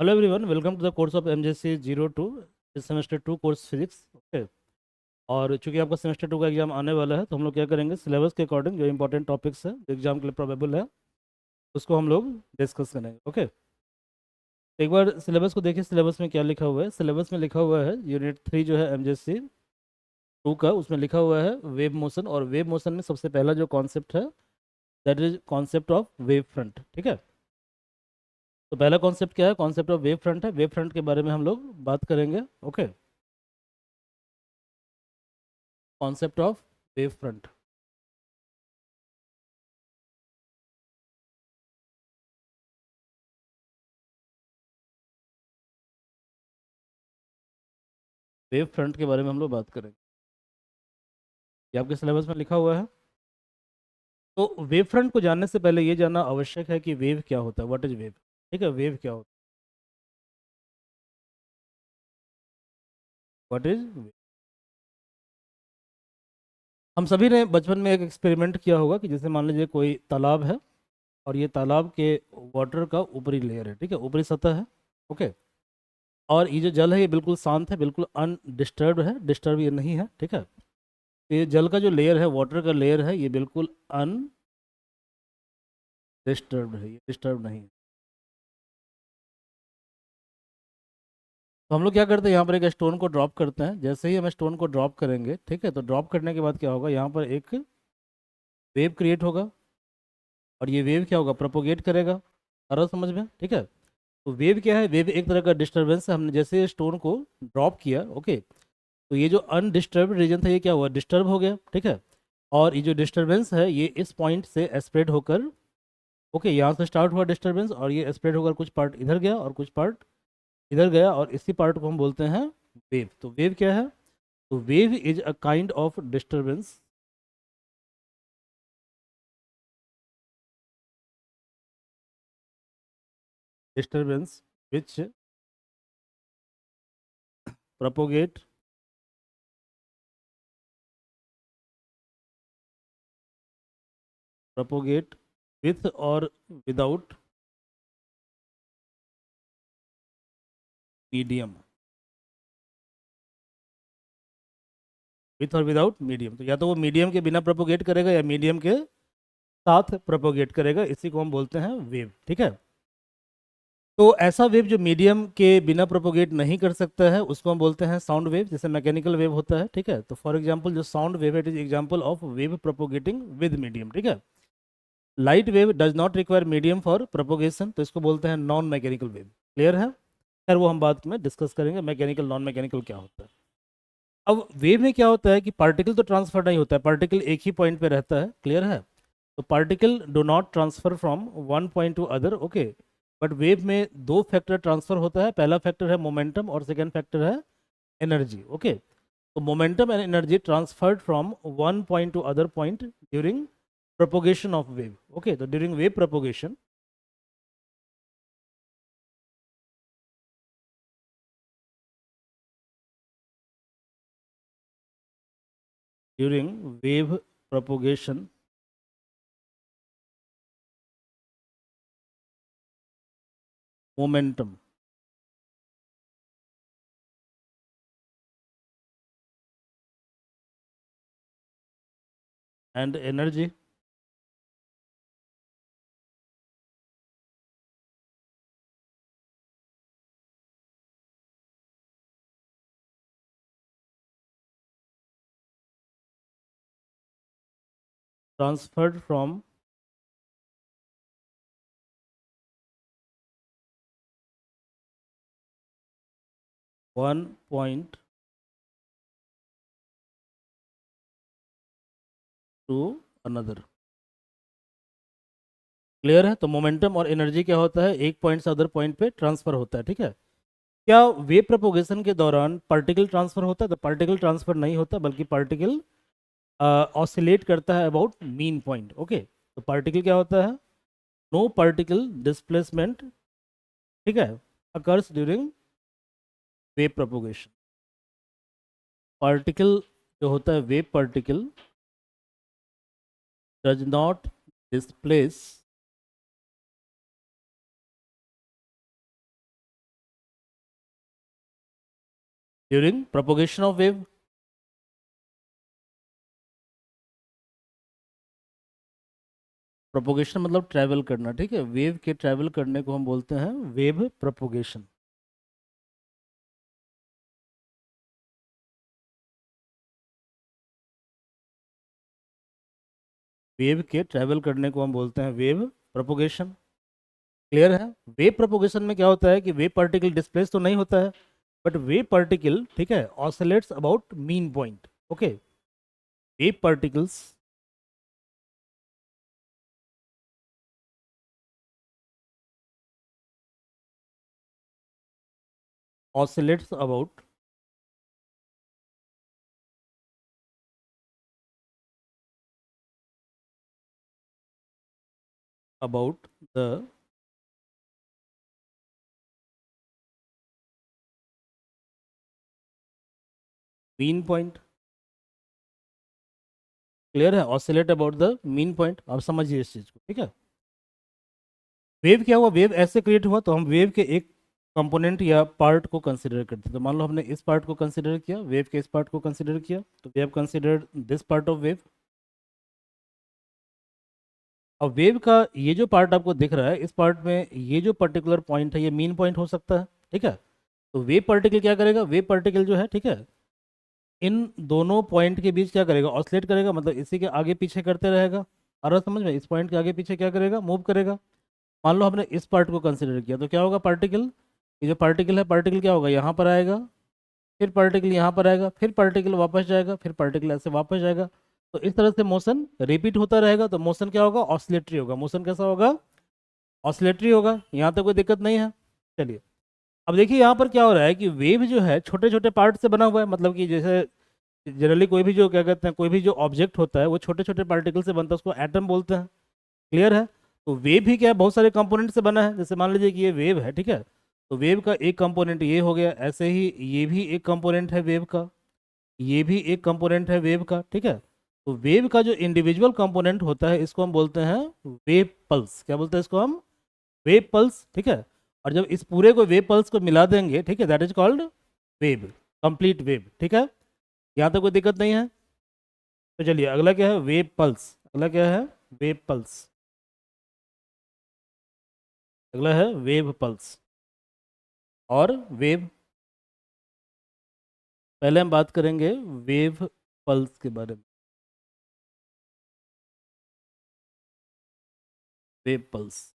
Hello everyone, welcome to the course of MJC 02 इस semester 2 course physics. Okay. और चूंकि आपका सेमेस्टर 2 का एग्जाम आने वाला है तो हम लोग क्या करेंगे, सिलेबस के अकॉर्डिंग जो इंपॉर्टेंट टॉपिक्स है जो एग्जाम के लिए प्रोबेबल है उसको हम लोग डिस्कस करेंगे। ओके। तो एक बार सिलेबस को देखिए, सिलेबस में क्या लिखा हुआ है। सिलेबस में लिखा हुआ है यूनिट 3 जो है एमजेसी 2 का, उसमें लिखा हुआ है वेव मोशन। और वेव मोशन में सबसे पहला जो कॉन्सेप्ट है that is concept of wave front. ठीक है। तो पहला कॉन्सेप्ट क्या है? कॉन्सेप्ट ऑफ वेव फ्रंट है। वेव फ्रंट के बारे में हम लोग बात करेंगे। Okay. Concept of wave front. Wave front के बारे में हम लोग बात करेंगे। ये आपके सिलेबस में लिखा हुआ है। तो वेव फ्रंट को जानने से पहले ये जानना आवश्यक है कि वेव क्या होता है। What is wave? ठीक है, वेव क्या होता है, व्हाट इज वेव। हम सभी ने बचपन में एक एक्सपेरिमेंट किया होगा कि जैसे मान लीजिए कोई तालाब है और ये तालाब के वाटर का ऊपरी लेयर है। ठीक है, ऊपरी सतह है। ओके। और ये जो जल है ये बिल्कुल शांत है, बिल्कुल अनडिस्टर्ब है, डिस्टर्ब ये नहीं है। ठीक है। तो ये जल का जो लेयर है, वाटर का लेयर है, ये बिल्कुल अनडिस्टर्ब है, ये डिस्टर्ब नहीं है। तो हम लोग क्या करते हैं, यहाँ पर एक स्टोन को ड्रॉप करते हैं। जैसे ही हम स्टोन को ड्रॉप करेंगे, ठीक है, तो ड्रॉप करने के बाद क्या होगा, यहाँ पर एक वेव क्रिएट होगा। और ये वेव क्या होगा, प्रोपोगेट करेगा। आ रहा है समझ में? ठीक है। तो वेव क्या है? वेव एक तरह का डिस्टर्बेंस है। हमने जैसे स्टोन को ड्रॉप किया, ओके, तो ये जो अनडिस्टर्ब रीजन था ये क्या हुआ, डिस्टर्ब हो गया। ठीक है। और ये जो डिस्टर्बेंस है ये इस पॉइंट से स्प्रेड होकर, ओके, यहाँ से स्टार्ट हुआ डिस्टर्बेंस और ये स्प्रेड होकर कुछ पार्ट इधर गया और कुछ पार्ट इधर गया, और इसी पार्ट को हम बोलते हैं वेव। तो वेव क्या है? तो wave is a kind of disturbance which propagate propagate with or without medium, with और विदाउट मीडियम। तो या तो वो मीडियम के बिना प्रोपोगेट करेगा या मीडियम के साथ प्रोपोगेट करेगा, इसी को हम बोलते हैं वेव। ठीक है। तो ऐसा वेव जो मीडियम के बिना प्रोपोगेट नहीं कर सकता है उसको हम बोलते हैं साउंड वेव, जैसे मैकेनिकल वेव होता है। ठीक है। तो फॉर एग्जांपल जो साउंड वेव है, it is example of wave propagating with medium. ठीक है। Light wave does not require medium for propagation, तो इसको बोलते हैं नॉन मैकेनिकल वेव। क्लियर है? खैर वो हम बाद में डिस्कस करेंगे मैकेनिकल नॉन मैकेनिकल क्या होता है। अब वेव में क्या होता है कि पार्टिकल तो ट्रांसफर नहीं होता है, पार्टिकल एक ही पॉइंट पे रहता है। क्लियर है? तो particle do not transfer from one point two other. Okay. But wave में दो फैक्टर ट्रांसफर होता है। पहला फैक्टर है मोमेंटम और सेकेंड फैक्टर है एनर्जी। ओके। तो momentum and energy transferred from one point two other point during propagation of wave. Okay, so during wave propagation, during wave propagation, momentum and energy transferred from one point to another. Clear है? तो momentum और energy क्या होता है, एक point से other point पे transfer होता है। ठीक है। क्या वेव प्रोपोगेशन के दौरान पार्टिकल ट्रांसफर होता है? तो पार्टिकल ट्रांसफर नहीं होता, बल्कि पार्टिकल ऑसिलेट करता है अबाउट मीन पॉइंट। ओके। तो पार्टिकल क्या होता है, नो पार्टिकल डिस्प्लेसमेंट, ठीक है, occurs during wave propagation. Particle जो होता है, wave particle does not displace during propagation of wave. Propagation मतलब ट्रैवल करना, ठीक है, वेव के ट्रैवल करने को हम बोलते हैं वेव प्रोपोगेशन। वेव के ट्रैवल करने को हम बोलते हैं वेव प्रोपोगेशन। क्लियर है? वेव प्रोपोगेशन में क्या होता है कि वेव पार्टिकल डिस्प्लेस तो नहीं होता है, बट वेव पार्टिकल, ठीक है, oscillates about mean point. Okay, wave particles oscillates about the mean point। Clear है? Oscillate about the mean point. आप समझिए इस चीज को, ठीक है। वेव क्या हुआ? वेव ऐसे क्रिएट हुआ तो हम वेव के एक कंपोनेंट या पार्ट को कंसिडर करते हैं। तो मान लो हमने इस पार्ट को कंसिडर किया, वेव के इस पार्ट को कंसिडर किया, तो we have considered this part of wave. अब वेव का ये जो पार्ट आपको दिख रहा है, इस पार्ट में ये जो पर्टिकुलर पॉइंट है, ये मीन पॉइंट हो सकता है, ठीक है। तो वेव पार्टिकल क्या करेगा? वेव पार्टिकल जो है, ठीक है, इन दोनों पॉइंट के बीच क्या करेगा? ऑसिलेट करेगा, मतलब इसी के आगे पीछे करते रहेगा। और समझ में, इस पॉइंट के आगे पीछे क्या करेगा? मूव करेगा। मान लो हमने इस पार्ट को कंसिडर किया, तो क्या होगा? पार्टिकल, ये जो पार्टिकल है, पार्टिकल क्या होगा? यहाँ पर आएगा, फिर पार्टिकल यहाँ पर आएगा, फिर पार्टिकल वापस जाएगा, फिर पार्टिकल ऐसे वापस जाएगा। तो इस तरह से मोशन रिपीट होता रहेगा। तो मोशन क्या होगा? ऑसिलेटरी होगा। मोशन कैसा होगा? ऑसिलेटरी होगा। यहाँ तक कोई दिक्कत नहीं है? चलिए, अब देखिए यहाँ पर क्या हो रहा है कि वेव जो है छोटे छोटे पार्ट से बना हुआ है। मतलब कि जैसे जनरली कोई भी जो क्या कहते हैं, कोई भी जो ऑब्जेक्ट होता है वो छोटे छोटे पार्टिकल से बनता है, उसको एटम बोलते हैं। क्लियर है? तो वेव भी क्या है? बहुत सारे कंपोनेंट से बना है। जैसे मान लीजिए कि ये वेव है, ठीक है, तो वेव का एक कंपोनेंट ये हो गया, ऐसे ही ये भी एक कंपोनेंट है वेव का, ये भी एक कंपोनेंट है वेव का, ठीक है। तो वेव का जो इंडिविजुअल कंपोनेंट होता है, इसको हम बोलते हैं वेव पल्स। क्या बोलते हैं इसको हम? वेव पल्स, ठीक है। और जब इस पूरे को वेव पल्स को मिला देंगे, ठीक है, that is called wave, complete wave, ठीक है। यहाँ तक कोई दिक्कत नहीं है? तो चलिए, अगला क्या है? Wave pulse. अगला क्या है? Wave pulse. अगला है वेव पल्स और वेव। पहले हम बात करेंगे वेव पल्स के बारे में। वेव पल्स,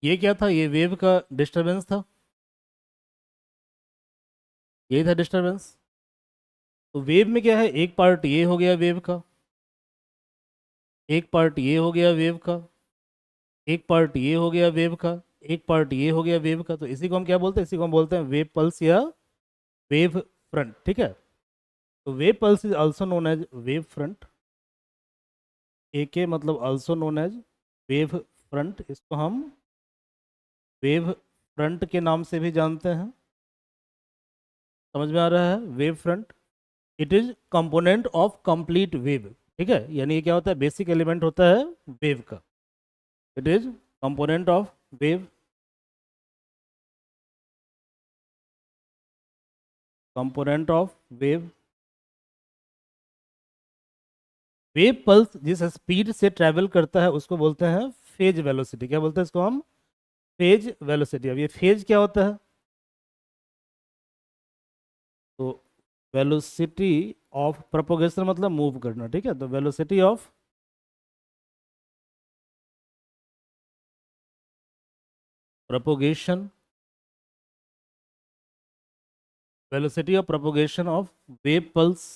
ये क्या था? ये वेव का डिस्टरबेंस था, यही था डिस्टरबेंस। तो वेव में क्या है? एक पार्ट ये हो गया वेव का, एक पार्ट ये हो गया वेव का, एक पार्ट ये हो गया वेव का, एक पार्ट ये हो गया वेव का। तो इसी को हम क्या बोलते हैं? इसी को हम बोलते हैं वेव पल्स या वेव फ्रंट, ठीक है। तो wave pulse is also known as wave front. ए के मतलब also known as wave front. इसको हम वेव फ्रंट के नाम से भी जानते हैं। समझ में आ रहा है? Wave front, it is component of complete wave, ठीक है। यानी ये क्या होता है? बेसिक एलिमेंट होता है वेव का। It is component of wave, component of wave. Wave pulse जिस स्पीड से ट्रेवल करता है उसको बोलते हैं फेज वेलोसिटी। क्या बोलते हैं इसको हम? Phase velocity. अब ये फेज क्या होता है? तो वेलोसिटी ऑफ प्रोपोगेशन मतलब मूव करना, ठीक है। तो velocity of propagation, velocity of propagation of wave pulse,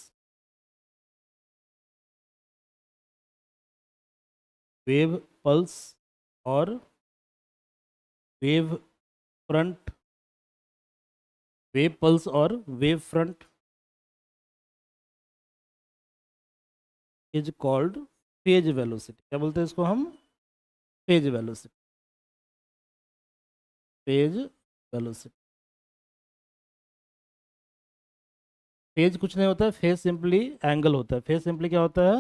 wave pulse और वेव फ्रंट, वेव पल्स और wave front is called phase velocity. क्या बोलते हैं इसको हम? Phase velocity, phase velocity. Phase कुछ नहीं होता है, फेज सिंपली एंगल होता है। फेज सिंपली क्या होता है?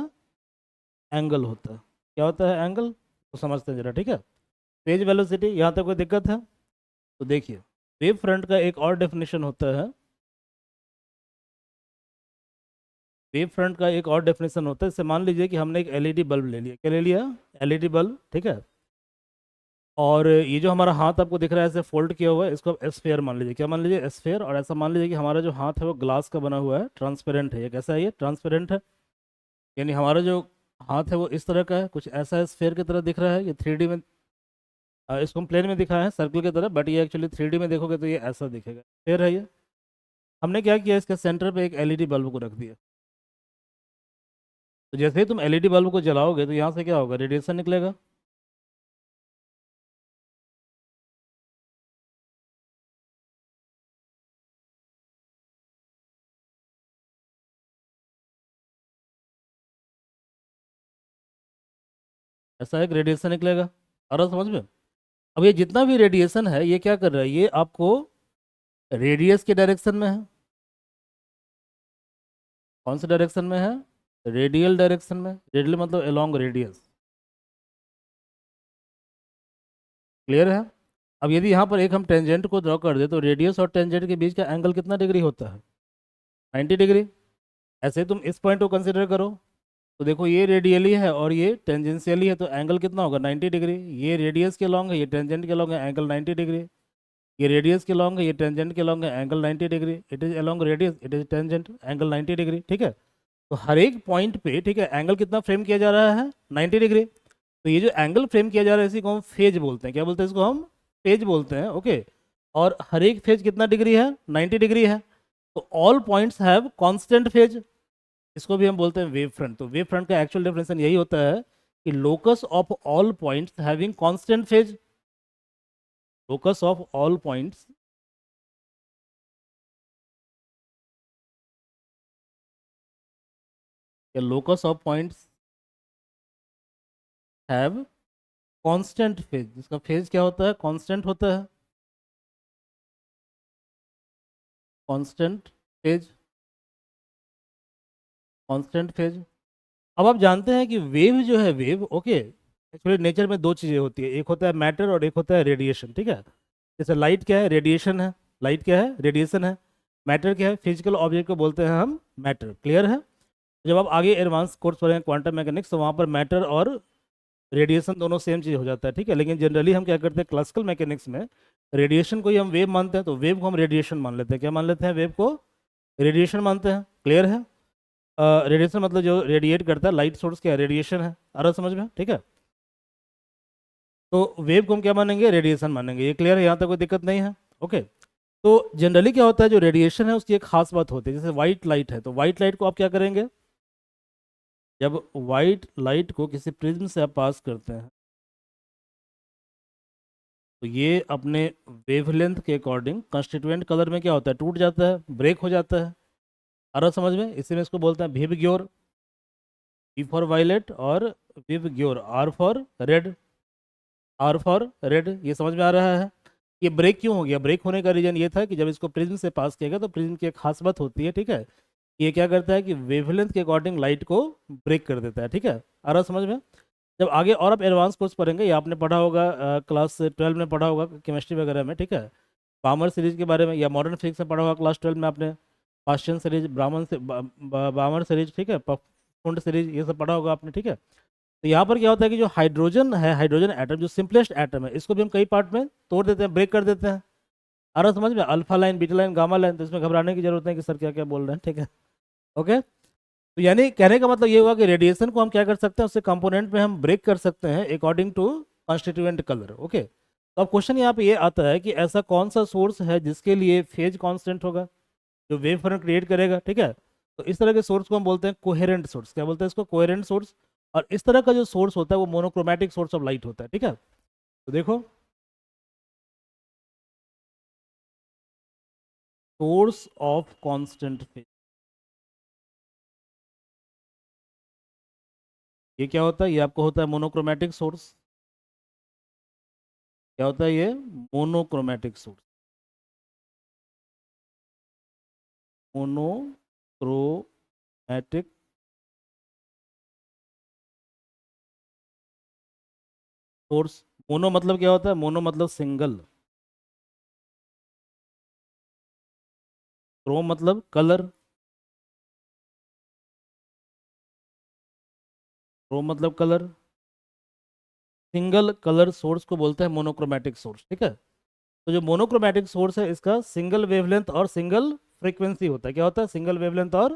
एंगल होता है। क्या होता है? एंगल। तो समझते हैं जरा, ठीक है। फेज वेलोसिटी, यहाँ तक कोई दिक्कत है? तो देखिए, वेव फ्रंट का एक और डेफिनेशन होता है, वेव फ्रंट का एक और डेफिनेशन होता है। जैसे मान लीजिए कि हमने एक एलईडी बल्ब ले लिया, क्या ले लिया? एलईडी बल्ब, ठीक है। और ये जो हमारा हाथ आपको दिख रहा है ऐसे फोल्ड किया हुआ है, इसको आप एस्फेयर मान लीजिए। क्या मान लीजिए? एस्फेयर। और ऐसा मान लीजिए कि हमारा जो हाथ है वो ग्लास का बना हुआ है, ट्रांसपेरेंट है। ये कैसा है? ये ट्रांसपेरेंट है। यानी हमारा जो हाथ है वो इस तरह का है, कुछ ऐसा है, स्फेयर की तरह दिख रहा है। ये 3D में इसको हम प्लेन में दिखाया है सर्कल की तरह, बट ये एक्चुअली 3D में देखोगे तो ये ऐसा दिखेगा। स्फेयर है ये। हमने क्या किया, इसके सेंटर पे एक एलईडी बल्ब को रख दिया। तो जैसे ही तुम एलईडी बल्ब को जलाओगे तो यहाँ से क्या होगा? रेडिएशन निकलेगा। ऐसा एक रेडिएशन निकलेगा। आ रहा समझ में? अब ये जितना भी रेडिएशन है ये क्या कर रहा है? ये आपको रेडियस के डायरेक्शन में है। कौन से डायरेक्शन में है? रेडियल डायरेक्शन में। रेडियल मतलब अलोंग रेडियस। क्लियर है? अब यदि यहाँ पर एक हम टेंजेंट को ड्रॉ कर दे तो रेडियस और टेंजेंट के बीच का एंगल कितना डिग्री होता है? 90 डिग्री। ऐसे तुम इस पॉइंट को कंसिडर करो, तो देखो ये रेडियली है और ये टेंजेंशियली है, तो एंगल कितना होगा? 90 डिग्री। ये रेडियस के लॉन्ग है, ये टेंजेंट के लॉन्ग है, एंगल 90 डिग्री। ये रेडियस के लॉन्ग है, ये टेंजेंट के लॉन्ग है, angle 90 degree. It is along radius, it is tangent, angle 90 degree. ठीक है? तो हर एक पॉइंट पे, ठीक है, एंगल कितना फ्रेम किया जा रहा है? 90 डिग्री। तो ये जो एंगल फ्रेम किया जा रहा है इसी को हम फेज बोलते हैं। क्या बोलते हैं इसको? हम फेज बोलते हैं। ओके। और हर एक फेज कितना डिग्री है? 90 डिग्री है। तो all points have constant phase. इसको भी हम बोलते हैं वेव फ्रंट। तो वेव फ्रंट का एक्चुअल डेफिनेशन यही होता है कि locus of all points having constant phase. Locus of all points, या locus of points have constant phase. जिसका फेज क्या होता है? कांस्टेंट होता है। Constant phase, constant phase. अब आप जानते हैं कि वेव जो है, वेव, ओके, एक्चुअली नेचर में दो चीज़ें होती है, एक होता है मैटर और एक होता है रेडिएशन। ठीक है? जैसे लाइट क्या है? रेडिएशन है। लाइट क्या है? रेडिएशन है। मैटर क्या है? फिजिकल ऑब्जेक्ट को बोलते हैं हम मैटर। क्लियर है? जब आप आगे एडवांस कोर्स पढ़ेंगे क्वांटम मैकेनिक्स, तो वहाँ पर मैटर और रेडिएशन दोनों सेम चीज़ हो जाता है। ठीक है? लेकिन जनरली हम क्या करते हैं क्लासिकल मैकेनिक्स में, रेडिएशन को ही हम वेव मानते हैं, तो वेव को हम रेडिएशन मान लेते हैं। क्या मान लेते हैं? वेव को रेडिएशन मानते हैं। क्लियर है? रेडिएशन मतलब जो रेडिएट करता है, लाइट सोर्स क्या है? रेडिएशन है। आ रहा समझ में? ठीक है? तो वेव को हम क्या मानेंगे? रेडिएशन मानेंगे। ये क्लियर है? यहाँ तक कोई दिक्कत नहीं है? ओके। तो जनरली क्या होता है, जो रेडिएशन है उसकी एक खास बात होती है। जैसे वाइट लाइट है, तो वाइट लाइट को आप क्या करेंगे? जब वाइट लाइट को किसी प्रिज्म से आप पास करते हैं तो ये अपने वेवलेंथ के अकॉर्डिंग कंस्टिट्यूएंट कलर में क्या होता है? टूट जाता है, ब्रेक हो जाता है। आ रहा समझ में? इसी में इसको बोलते हैं विव ग्योर। वी फॉर वायलेट और विव ग्योर, R for red. R for red. ये समझ में आ रहा है? ये ब्रेक क्यों हो गया? ब्रेक होने का रीजन ये था कि जब इसको प्रिज्म से पास किया गया, तो प्रिज्म की एक खास बात होती है, ठीक है, ये क्या करता है कि वेवलेंथ के अकॉर्डिंग लाइट को ब्रेक कर देता है। ठीक है? आ रहा समझ में? जब आगे और आप एडवांस कोर्स पढ़ेंगे, ये आपने पढ़ा होगा, क्लास 12 में पढ़ा होगा केमिस्ट्री वगैरह में, ठीक है, बामर सीरीज के बारे में, या मॉडर्न फिजिक्स में पढ़ा होगा क्लास 12 में आपने, पाश्चियन सीरीज, ब्राह्मण से बामर सीरीज, ठीक है, पुंड सीरीज, ये सब पढ़ा होगा आपने। ठीक है? तो यहाँ पर क्या होता है कि जो हाइड्रोजन है, हाइड्रोजन एटम जो सिंपलेस्ट एटम है, इसको भी हम कई पार्ट में तोड़ देते हैं, ब्रेक कर देते हैं। आ रहा समझ में? Alpha line, beta line, gamma line. तो इसमें घबराने की जरूरत नहीं कि सर क्या क्या बोल रहे हैं। ठीक है? ओके। तो यानी कहने का मतलब ये हुआ कि रेडिएशन को हम क्या कर सकते हैं, उससे कंपोनेंट में हम ब्रेक कर सकते हैं according to constituent colour. Okay. तो अब क्वेश्चन यहाँ पे ये आता है कि ऐसा कौन सा सोर्स है जिसके लिए फेज कांस्टेंट होगा, जो वेव फ्रंट क्रिएट करेगा। ठीक है? तो इस तरह के सोर्स को हम बोलते हैं कोहेरेंट सोर्स। क्या बोलते हैं इसको? Coherent source. और इस तरह का जो सोर्स होता है वो मोनोक्रोमेटिक सोर्स ऑफ लाइट होता है। ठीक है? तो देखो, सोर्स ऑफ कांस्टेंट फेज, ये क्या होता है? ये आपको होता है मोनोक्रोमेटिक सोर्स। क्या होता है ये? Monochromatic source. Monochromatic source. Mono मतलब क्या होता है? मोनो मतलब सिंगल। क्रोम मतलब कलर। क्रोम मतलब कलर। सिंगल कलर सोर्स को बोलते हैं मोनोक्रोमैटिक सोर्स, ठीक है। तो जो मोनोक्रोमैटिक सोर्स है इसका सिंगल वेवलेंथ और सिंगल फ्रीक्वेंसी होता है। क्या होता है? सिंगल वेवलेंथ और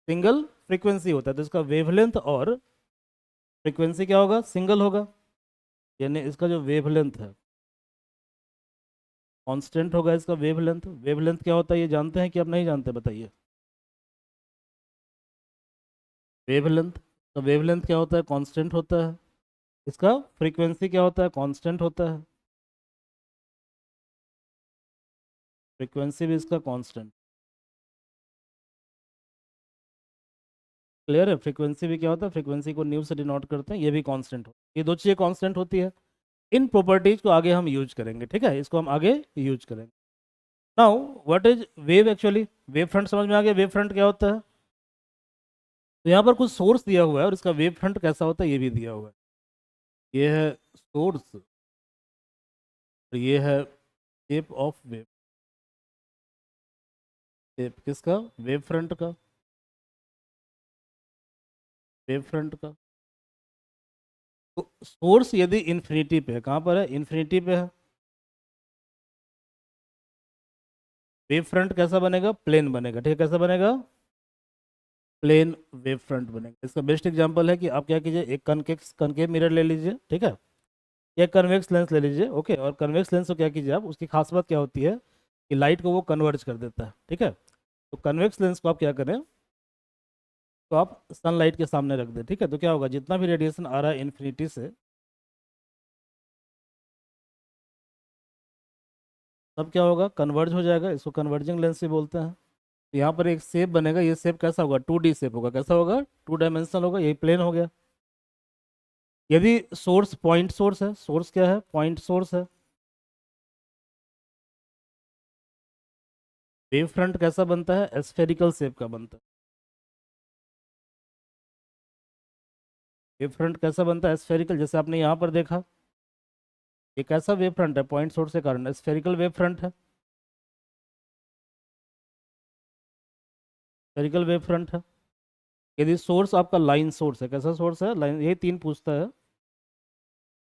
सिंगल फ्रीक्वेंसी होता है। तो इसका वेवलेंथ और फ्रीक्वेंसी क्या होगा? सिंगल होगा। यानी इसका जो वेवलेंथ है कांस्टेंट होगा। इसका वेवलेंथ, वेवलेंथ क्या होता है ये जानते हैं कि आप नहीं जानते? बताइए। वेवलेंथ, तो वेवलेंथ क्या होता है? कांस्टेंट होता है। इसका फ्रीक्वेंसी क्या होता है? कांस्टेंट होता है। फ्रीक्वेंसी भी इसका कांस्टेंट। क्लियर है? फ्रीक्वेंसी भी क्या होता है? फ्रीक्वेंसी को न्यू से डिनोट करते हैं, ये भी कांस्टेंट हो। ये दो चीज़ें कांस्टेंट होती है। इन प्रॉपर्टीज को आगे हम यूज करेंगे, ठीक है। इसको हम आगे यूज करेंगे। Now what is wave actually? Wave front समझ में आ गया? वेव फ्रंट क्या होता है? तो यहाँ पर कुछ सोर्स दिया हुआ है और इसका वेव फ्रंट कैसा होता है ये भी दिया हुआ है। ये है सोर्स और ये है शेप ऑफ वेव। शेप किसका? वेव फ्रंट का। वेव फ्रंट का। तो सोर्स यदि इन्फिनिटी पे है, कहाँ पर है? इन्फिनिटी पे है। वेव फ्रंट कैसा बनेगा? प्लेन बनेगा, ठीक है। कैसा बनेगा? प्लेन वेव फ्रंट बनेगा। इसका बेस्ट एग्जांपल है कि आप क्या कीजिए, एक कनकेक्स कनकेव मिरर ले लीजिए, ठीक है। या कन्वेक्स लेंस ले लीजिए, ओके। और कन्वेक्स लेंस को क्या कीजिए आप, उसकी खास बात क्या होती है कि लाइट को वो कन्वर्ज कर देता है, ठीक है। तो कन्वेक्स लेंस को आप क्या करें, तो आप सनलाइट के सामने रख दें, ठीक है। तो क्या होगा, जितना भी रेडिएशन आ रहा है इन्फिनिटी से, सब क्या होगा? कन्वर्ज हो जाएगा। इसको कन्वर्जिंग लेंस भी बोलते हैं। तो यहाँ पर एक शेप बनेगा। ये शेप कैसा होगा? 2D शेप होगा। कैसा होगा? 2 डायमेंशनल होगा। यही प्लेन हो गया। यदि सोर्स पॉइंट सोर्स है, सोर्स क्या है? पॉइंट सोर्स है। वेव फ्रंट कैसा बनता है? एस्फेरिकल शेप का बनता है। वेव फ्रंट कैसा बनता है? एस्फेरिकल। जैसे आपने यहाँ पर देखा, ये कैसा वेव फ्रंट है? पॉइंट सोर्स के कारण एस्फेरिकल वेव फ्रंट है। स्फेरिकल वेव फ्रंट है। यदि सोर्स आपका लाइन सोर्स है, कैसा सोर्स है? लाइन, यही तीन पूछता है।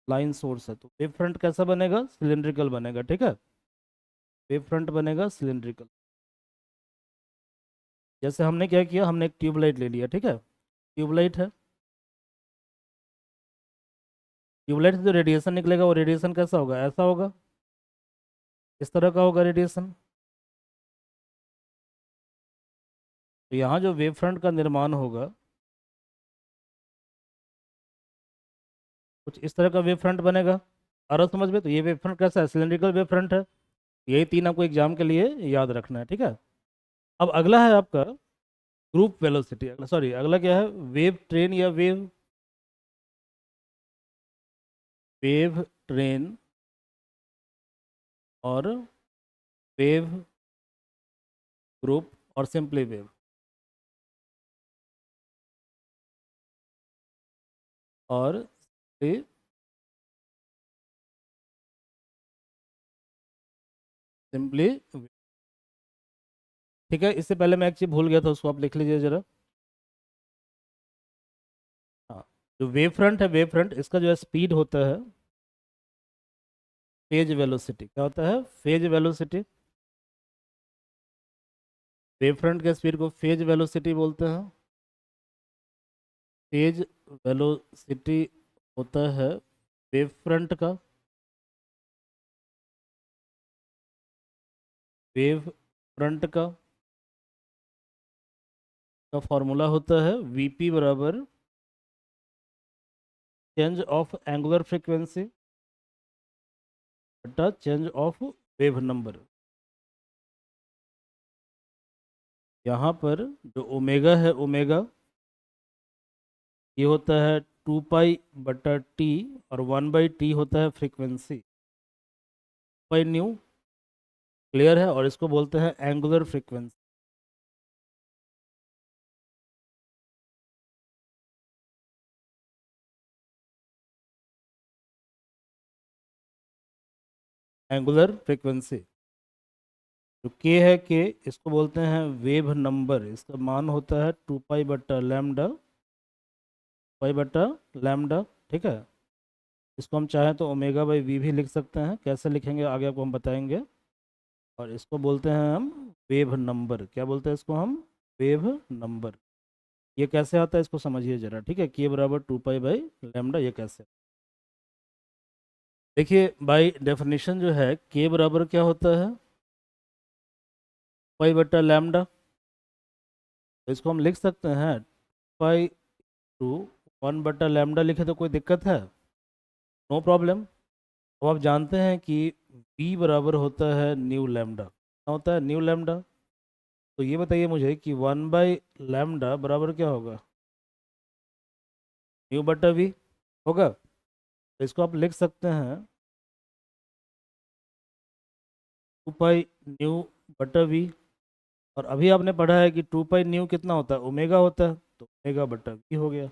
लाइन सोर्स है तो वेव फ्रंट कैसा बनेगा? सिलेंड्रिकल बनेगा, ठीक है। वेव फ्रंट बनेगा सिलेंड्रिकल। जैसे हमने क्या किया, हमने एक ट्यूबलाइट ले लिया, ठीक है। ट्यूबलाइट है। ट्यूबलाइट से जो रेडिएशन निकलेगा वो रेडिएशन कैसा होगा? ऐसा होगा। इस तरह का होगा रेडिएशन। तो यहाँ जो वेव फ्रंट का निर्माण होगा कुछ इस तरह का वेव फ्रंट बनेगा। आ रहा समझ में? तो ये वेव फ्रंट कैसा है? सिलेंड्रिकल वेव फ्रंट है। यही तीन आपको एग्जाम के लिए याद रखना है, ठीक है। अब अगला है आपका ग्रुप वेलोसिटी। सॉरी, अगला क्या है? वेव ट्रेन या वेव, वेव ट्रेन और वेव ग्रुप और सिंपली वेव और सिंपली, ठीक है। इससे पहले मैं एक चीज भूल गया था, उसको आप लिख लीजिए जरा। हाँ, जो वेव फ्रंट है, वेव फ्रंट इसका जो है स्पीड होता है फेज वेलोसिटी। क्या होता है? Phase velocity. वेव फ्रंट के स्पीड को फेज वेलोसिटी बोलते हैं। फेज वेलोसिटी होता है वेव फ्रंट का। वेव फ्रंट का फॉर्मूला होता है वीपी बराबर चेंज ऑफ एंगुलर फ्रीक्वेंसी बटा चेंज ऑफ वेव नंबर। यहाँ पर जो ओमेगा है, ओमेगा ये होता है 2 पाई/टी और 1/t होता है फ्रीक्वेंसी बाई न्यू। क्लियर है? और इसको बोलते हैं एंगुलर फ्रीक्वेंसी। Angular frequency. जो के है के, इसको बोलते हैं वेव नंबर। इसका मान होता है 2 पाई बट्टा लैम्डा, ठीक है। इसको हम चाहें तो ओमेगा बाई वी भी लिख सकते हैं, कैसे लिखेंगे आगे आपको हम बताएंगे। और इसको बोलते हैं हम वेव नंबर। क्या बोलते हैं इसको हम? Wave number. ये कैसे आता है इसको समझिए जरा, ठीक है। के बराबर 2 पाई बाई लैम्डा, ये कैसे? देखिए बाय डेफिनेशन जो है के बराबर क्या होता है? पाई बट्टा लैम्डा। तो इसको हम लिख सकते हैं पाई टू 1/लैम्डा लिखे तो कोई दिक्कत है? No problem. अब आप जानते हैं कि v बराबर होता है न्यू लैम्डा। क्या होता है? New lambda. तो ये बताइए मुझे कि 1/लैम्डा बराबर क्या होगा? न्यू/v होगा। तो इसको आप लिख सकते हैं 2 पाई न्यू/v। और अभी आपने पढ़ा है कि 2 पाई न्यू कितना होता है? ओमेगा होता है। तो ओमेगा/v हो गया।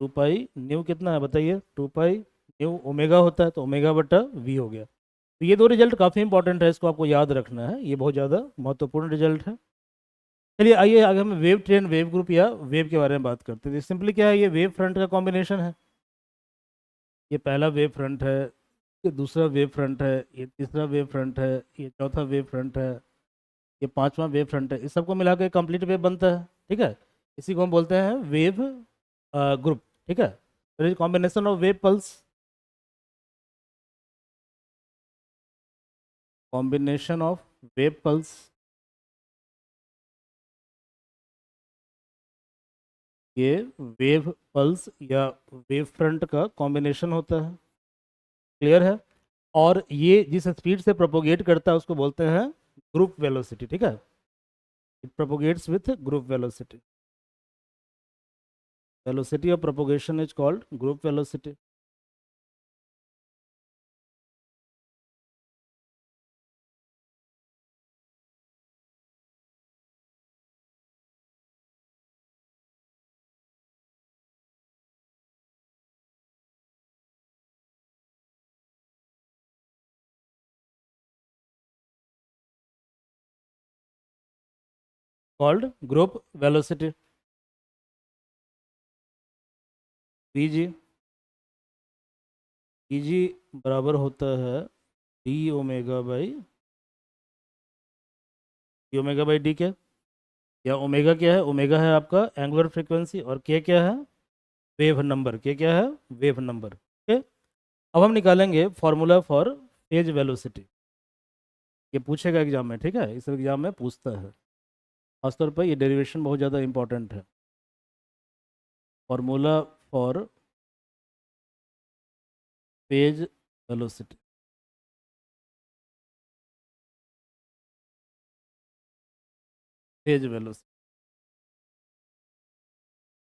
2 पाई न्यू कितना है बताइए? 2 पाई न्यू ओमेगा होता है, तो ओमेगा/v हो गया। तो ये दो रिजल्ट काफ़ी इंपॉर्टेंट है, इसको आपको याद रखना है, ये बहुत ज़्यादा महत्वपूर्ण रिजल्ट है। चलिए आइए आगे हम वेव ट्रेन, वेव ग्रुप या वेव के बारे में बात करते हैं। सिंपली क्या है? ये वेव फ्रंट का कॉम्बिनेशन है। ये पहला वेव फ्रंट है, ये दूसरा वेव फ्रंट है, ये तीसरा वेव फ्रंट है, ये चौथा वेव फ्रंट है, ये पांचवा वेव फ्रंट है। इस सबको मिला के कंप्लीट वेव बनता है, ठीक है। इसी को हम बोलते हैं वेव ग्रुप, ठीक है। Combination of wave pulse, combination of wave pulse, ये वेव पल्स या वेव फ्रंट का कॉम्बिनेशन होता है। क्लियर है? और ये जिस स्पीड से प्रोपोगेट करता है उसको बोलते हैं ग्रुप वेलोसिटी, ठीक है। It propagates with group velocity. Velocity of propagation is called group velocity. Called group velocity. VG, ईजी बराबर होता है डी ओमेगा बाई डी के। या ओमेगा क्या है? ओमेगा है आपका एंगुलर फ्रीक्वेंसी, और के क्या है? Wave number. के क्या है? Wave number, okay. अब हम निकालेंगे फॉर्मूला फॉर फेज वेलोसिटी। ये पूछेगा एग्जाम में, ठीक है, इस एग्जाम में पूछता है। खासतौर पर ये डेरिवेशन बहुत ज़्यादा इंपॉर्टेंट है। Formula for phase velocity. Phase velocity,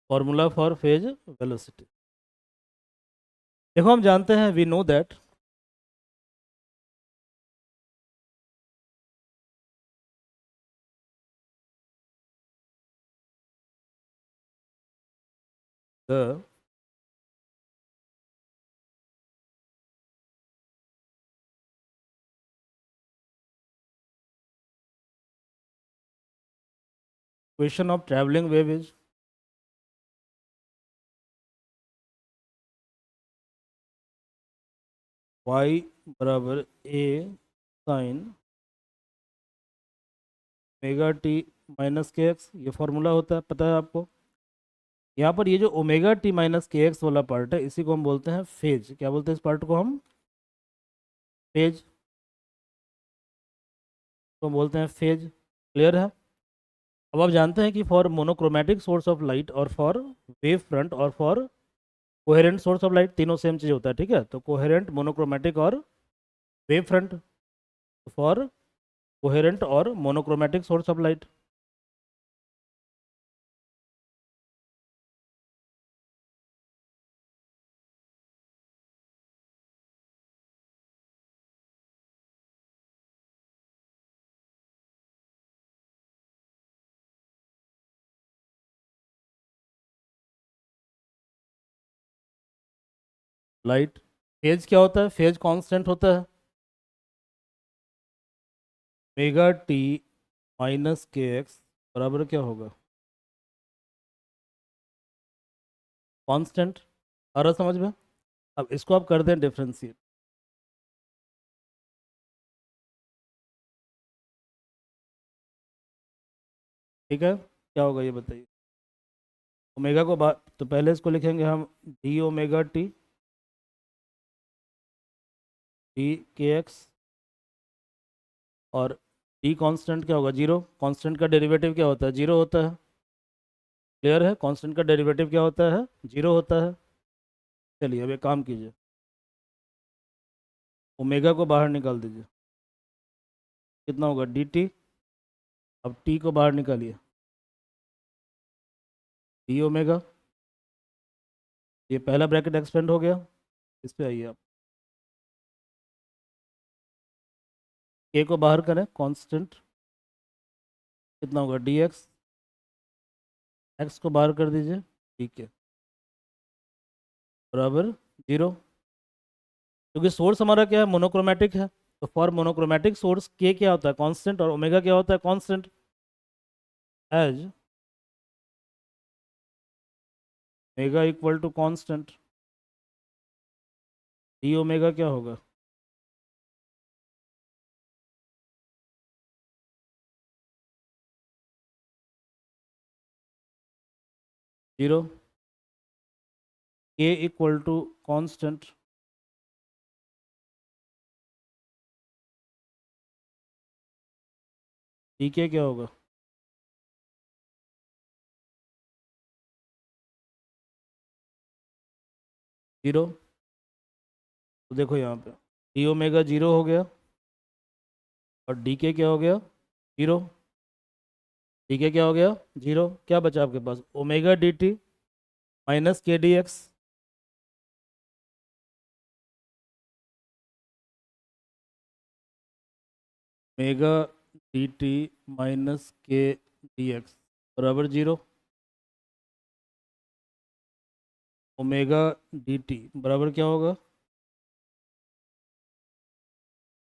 formula for phase velocity. देखो हम जानते हैं, we know that the equation of travelling wave is y बराबर a sine omega T minus K X. ये फॉर्मूला होता है, पता है आपको। यहाँ पर ये जो omega T minus K X वाला पार्ट है, इसी को हम बोलते हैं फेज। क्या बोलते हैं इस पार्ट को हम? फेज। तो हम बोलते हैं फेज। क्लियर है? अब आप जानते हैं कि for monochromatic source of light और फॉर वेव फ्रंट और for coherent source of light, तीनों सेम चीज़ होता है, ठीक है। तो कोहेरेंट, मोनोक्रोमेटिक और वेव फ्रंट। फॉर कोहेरेंट और monochromatic source of light, light phase क्या होता है? फेज कांस्टेंट होता है। Mega T minus K x बराबर क्या होगा? कांस्टेंट। आ रहा समझ में? अब इसको आप कर दें डिफरेंशिएट। ठीक है, क्या होगा ये बताइए। ओमेगा को तो पहले इसको लिखेंगे हम डी ओमेगा टी डी के एक्स, और डी कांस्टेंट क्या होगा? जीरो। कांस्टेंट का डेरिवेटिव क्या होता है? जीरो होता है। क्लियर है? कांस्टेंट का डेरिवेटिव क्या होता है? जीरो होता है। चलिए अब एक काम कीजिए, ओमेगा को बाहर निकाल दीजिए। कितना होगा? D T. अब टी को बाहर निकालिए, डी ओमेगा। ये पहला ब्रैकेट एक्सपेंड हो गया। इस पे आइए आप, के को बाहर करें, कांस्टेंट। कितना होगा? D x. एक्स को बाहर कर दीजिए, ठीक है, बराबर जीरो। क्योंकि सोर्स हमारा क्या है? मोनोक्रोमेटिक है। तो फॉर मोनोक्रोमेटिक सोर्स के क्या होता है? कांस्टेंट। और ओमेगा क्या होता है? Constant. As omega equal to constant, D omega क्या होगा? जीरो। के इक्वल टू कांस्टेंट, डी के क्या होगा? जीरो। तो देखो यहाँ पे डी ओमेगा जीरो हो गया, और डी के क्या हो गया? जीरो। डी के क्या हो गया? जीरो। क्या बचा आपके पास? ओमेगा डी टी माइनस के D x. Omega D T minus के डी एक्स बराबर जीरो। ओमेगा डी टी बराबर क्या होगा?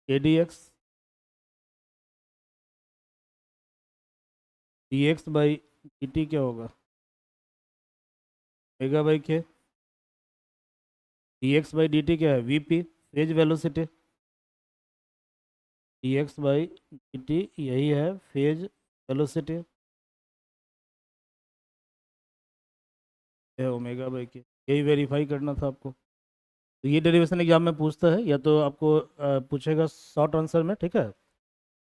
के D x. D x by D T क्या होगा? ओमेगा बाई के। D x by D T क्या है? V P, phase velocity. D x by D T यही है फेज वेलोसिटी, है ओमेगा बाई के। यही वेरीफाई करना था आपको। तो ये डेरिवेशन एग्जाम में पूछता है, या तो आपको पूछेगा शॉर्ट आंसर में, ठीक है,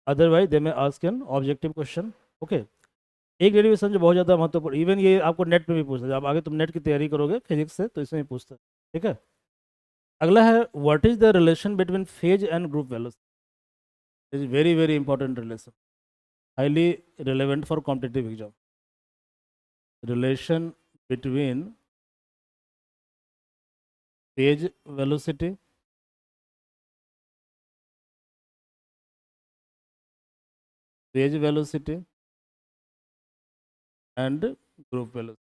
अदरवाइज दे में ask an objective question. Okay. एक डेरिवेशन जो बहुत ज़्यादा महत्वपूर्ण, इवन ये आपको नेट पे भी पूछता है, जब आगे तुम नेट की तैयारी करोगे फिजिक्स से तो इसमें भी पूछता है। ठीक है। अगला है, what is the relation between phase and group velocity? Is very very important relation, highly relevant for competitive exam. Relation between phase velocity phase velocity and group velocity.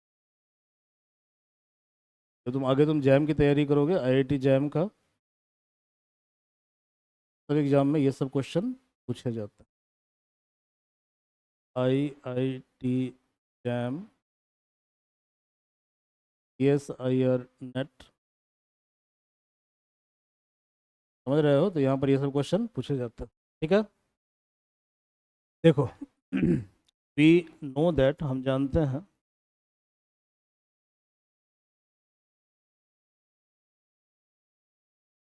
तो तुम आगे तुम जैम की तैयारी करोगे, आईआईटी जैम का सब exam में ये सब क्वेश्चन पूछे जाते हैं। IIT jam, S I R net, समझ रहे हो? तो यहाँ पर ये सब क्वेश्चन पूछे जाते हैं। ठीक है। देखो वी नो दैट, हम जानते हैं,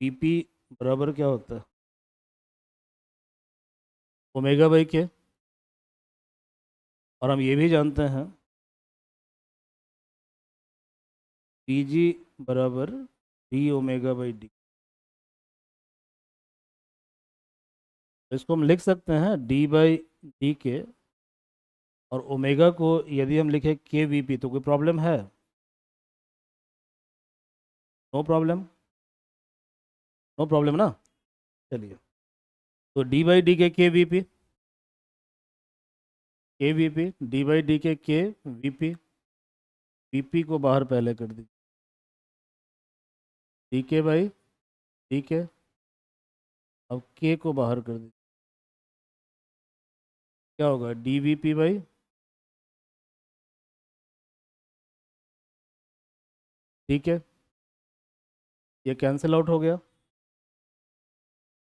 पीपी बराबर क्या होता है? ओमेगा बाई के। और हम ये भी जानते हैं पीजी बराबर डी ओमेगा बाई डी। इसको हम लिख सकते हैं डी बाई डी के, और ओमेगा को यदि हम लिखें के वी पी तो कोई प्रॉब्लम है? No problem. नो प्रॉब्लम ना। चलिए, तो डी बाई डी के वी पी, के V P, D by D के वी पी, वी पी को बाहर पहले कर दी, डी के बाई डी के। अब के को बाहर कर दी, क्या होगा, डी वी पी बाई, ठीक है, ये कैंसिल आउट हो गया,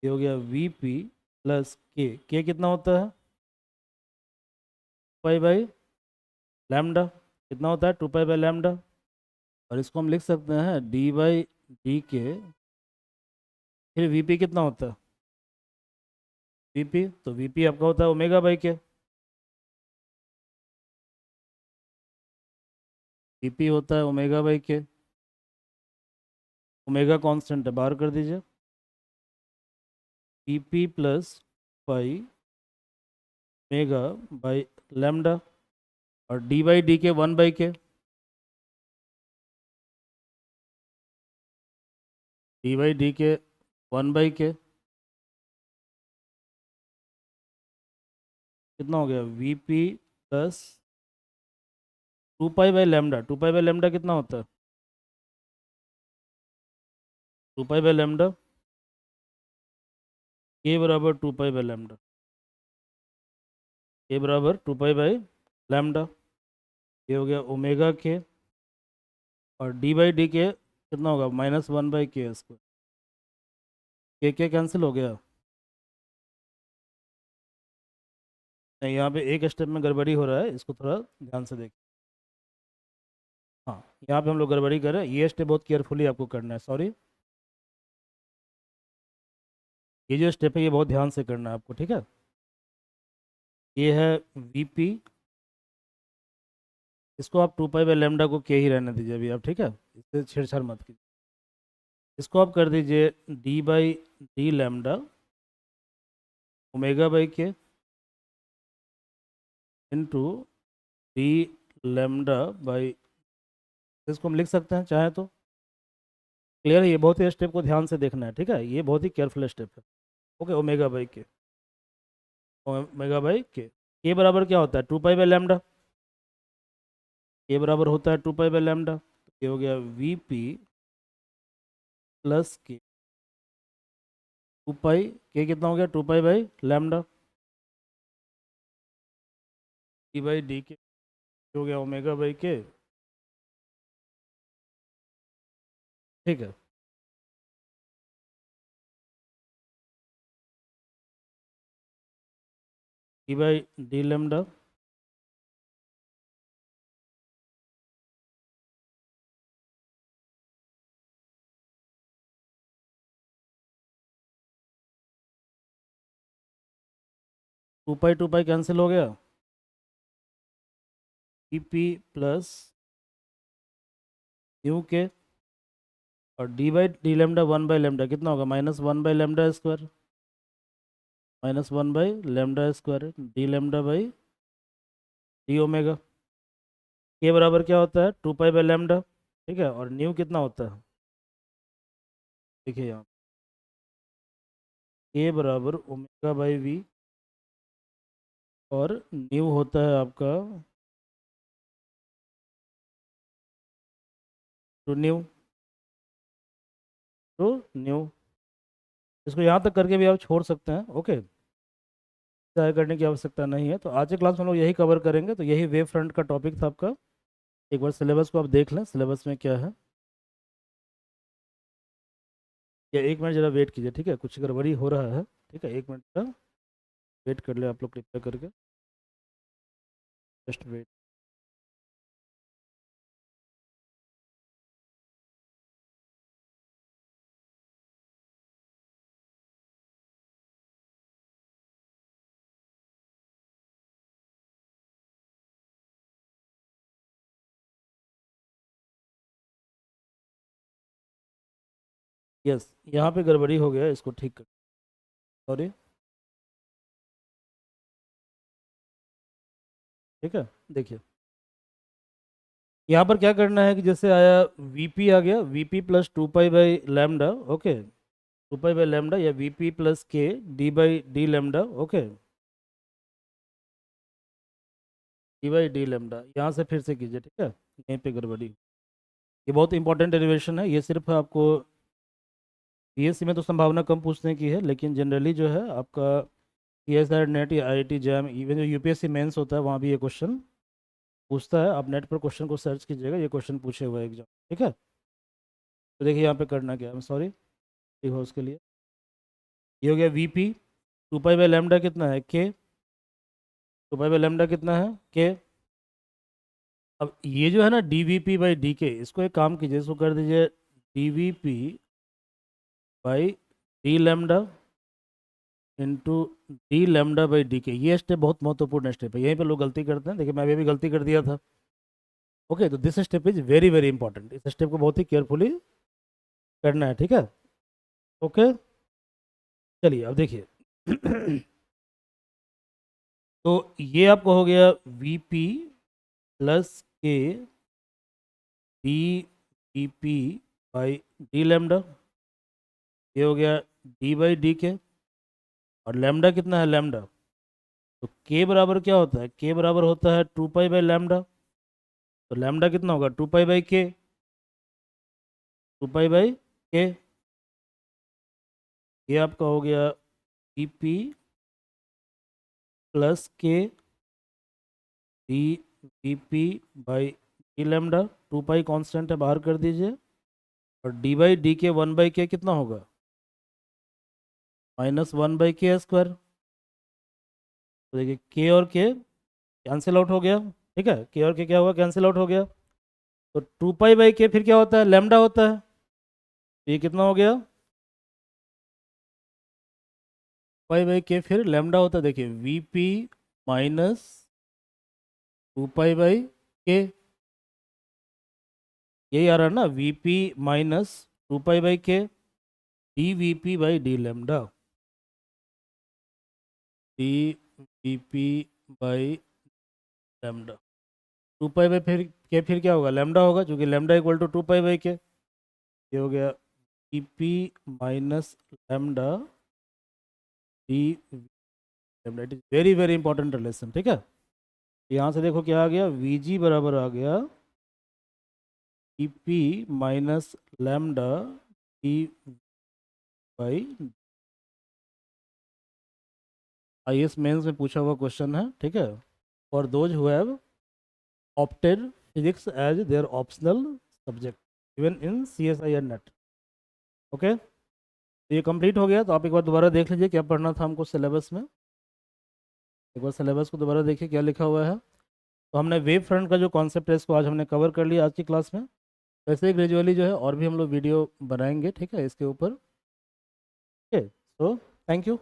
ये हो गया वी पी प्लस के कितना होता है, पाई बाई लैम्डा, कितना होता है, 2 पाई बाई लैम्डा। और इसको हम लिख सकते हैं डी बाई डी के, फिर वी पी कितना होता है, वी पी, तो वी पी आपका होता है ओमेगा बाई के, वी पी होता है ओमेगा बाई के, ओमेगा कांस्टेंट है, बाहर कर दीजिए, V P plus pi omega by lambda, और डी बाई डी के 1/k, डी बाई डी के 1/k, कितना हो गया, V P plus 2 pi by lambda, 2 pi by lambda कितना होता है, 2 पाई बाई लैम्डा, के बराबर 2 पाई बाई लैम्डा, के बराबर 2 पाई बाई लैम्डा, ये हो गया ओमेगा के, और डी बाई डी के कितना होगा, -1/k स्क्वायर, के कैंसिल हो गया, नहीं यहाँ पे एक स्टेप में गड़बड़ी हो रहा है, इसको थोड़ा ध्यान से देख, हाँ यहाँ पे हम लोग गड़बड़ी कर रहे हैं, ये स्टेप बहुत केयरफुली आपको करना है, सॉरी, ये जो स्टेप है ये बहुत ध्यान से करना है आपको, ठीक है, ये है वी पी, इसको आप 2 पाई बाई लैम्डा को के ही रहने दीजिए अभी आप, ठीक है, इससे छेड़छाड़ मत कीजिए, इसको आप कर दीजिए D by D lambda omega by के इंटू डी लैम्डा बाई, इसको हम लिख सकते हैं चाहे तो, क्लियर है, ये बहुत ही स्टेप को ध्यान से देखना है, ठीक है, ये बहुत ही केयरफुल स्टेप है, ओके, ओमेगा बाई के, ओमेगा बाई के बराबर क्या होता है, 2 पाई बाई लैम्डा, के बराबर होता है 2 पाई बाई लैम्डा, तो ये हो गया वी पी प्लस के, 2 पाई, के कितना हो गया, 2 pi by lambda, D by D K हो गया ओमेगा बाई के, ठीक है, D by D lambda, two pi cancel हो गया, E P plus new K, और डी बाई डी लैम्डा 1/लैम्डा कितना होगा, -1/लैम्डा स्क्वायर, -1/लैम्डा square D lambda by D omega, के बराबर क्या होता है, 2 पाई बाई लैम्डा, ठीक है, और न्यू कितना होता है, देखिए यहाँ के बराबर ओमेगा बाई वी, और न्यू होता है आपका टू न्यू, टू न्यू, इसको यहाँ तक करके भी आप छोड़ सकते हैं, ओके, ज़्यादा करने की आवश्यकता नहीं है, तो आज के क्लास में हम लोग यही कवर करेंगे, तो यही वेव फ्रंट का टॉपिक था आपका, एक बार सिलेबस को आप देख लें, सिलेबस में क्या है, या 1 मिनट ज़रा वेट कीजिए, ठीक है, कुछ गड़बड़ी हो रहा है, ठीक है, 1 मिनट का वेट कर ले आप लोग कृपया करके, जस्ट वेट, यस, यहाँ पे गड़बड़ी हो गया, इसको ठीक कर, सॉरी, ठीक है, देखिए यहाँ पर क्या करना है कि जैसे आया वीपी आ गया, VP plus 2 pi by lambda, okay, 2 pi by lambda, या वीपी प्लस के D by D lambda, okay, D by D lambda, यहाँ से फिर से कीजिए, ठीक है, यहीं पे गड़बड़ी, ये बहुत इंपॉर्टेंट डेरिवेशन है, ये सिर्फ आपको बीएससी में तो संभावना कम पूछने की है, लेकिन जनरली जो है आपका CSIR नेट या IIT जैम, इवन जो UPSC मेंस होता है वहाँ भी ये क्वेश्चन पूछता है। आप नेट पर क्वेश्चन को सर्च कीजिएगा, ये क्वेश्चन पूछे हुए एग्जाम, ठीक है। तो देखिए यहाँ पे करना क्या है, सॉरी ठीक हो उसके लिए। ये हो गया VP, 2 पाई बाई लैम्डा कितना है K, 2 पाई बाई लैम्डा कितना है K। अब ये जो है ना DVP/DK, इसको एक काम कीजिए, इसको कर दीजिए DVP/D लैम्डा इंटू D लैम्डा/DK। ये स्टेप बहुत महत्वपूर्ण स्टेप है, यहीं पे लोग गलती करते हैं। देखिए मैं भी गलती कर दिया था। ओके, तो this step is very very important, इस स्टेप को बहुत ही केयरफुली करना है, ठीक है। ओके, चलिए अब देखिए तो ये आपको हो गया VP plus K DVP/D lambda, ये हो गया D/DK। और लैम्डा कितना है लैम्डा, तो K बराबर क्या होता है, K बराबर होता है 2 पाई बाई लैम्डा। तो लैम्डा कितना होगा 2 pi by K, 2 pi by K। ये आपका हो गया VP plus K DVP/D lambda, 2 पाई कॉन्स्टेंट है बाहर कर दीजिए। और D/DK 1/K कितना होगा, -1/K²। तो देखिए K और K कैंसिल आउट हो गया, ठीक है। K और K क्या हुआ, कैंसिल आउट हो गया। तो 2 पाई बाई K फिर क्या होता है, लैम्डा होता है। तो ये कितना हो गया, पाई बाई K फिर लैम्डा होता है। देखिए VP minus 2 pi by K, यही आ रहा है ना, VP minus 2 pi by K DVP/D lambda, DVP/लैम्डा। 2 पाई बाई फिर K फिर क्या होगा, लैम्डा होगा, क्योंकि lambda equal to 2 pi by K। ये हो गया VP minus lambda D lambda. It is very very important relation, ठीक है। यहाँ से देखो क्या आ गया, VG बराबर आ गया VP minus lambda D/, IAS mains में पूछा हुआ क्वेश्चन है, ठीक है। For those who have opted physics as their optional subject even in CSIR NET. Okay, तो ये कंप्लीट हो गया। तो आप एक बार दोबारा देख लीजिए क्या पढ़ना था हमको सिलेबस में, एक बार सिलेबस को दोबारा देखिए क्या लिखा हुआ है। तो हमने वेव फ्रंट का जो कॉन्सेप्ट है इसको आज हमने कवर कर लिया आज की क्लास में। वैसे ही ग्रेजुअली जो है और भी हम लोग वीडियो बनाएंगे, ठीक है, इसके ऊपर। Okay, so thank you.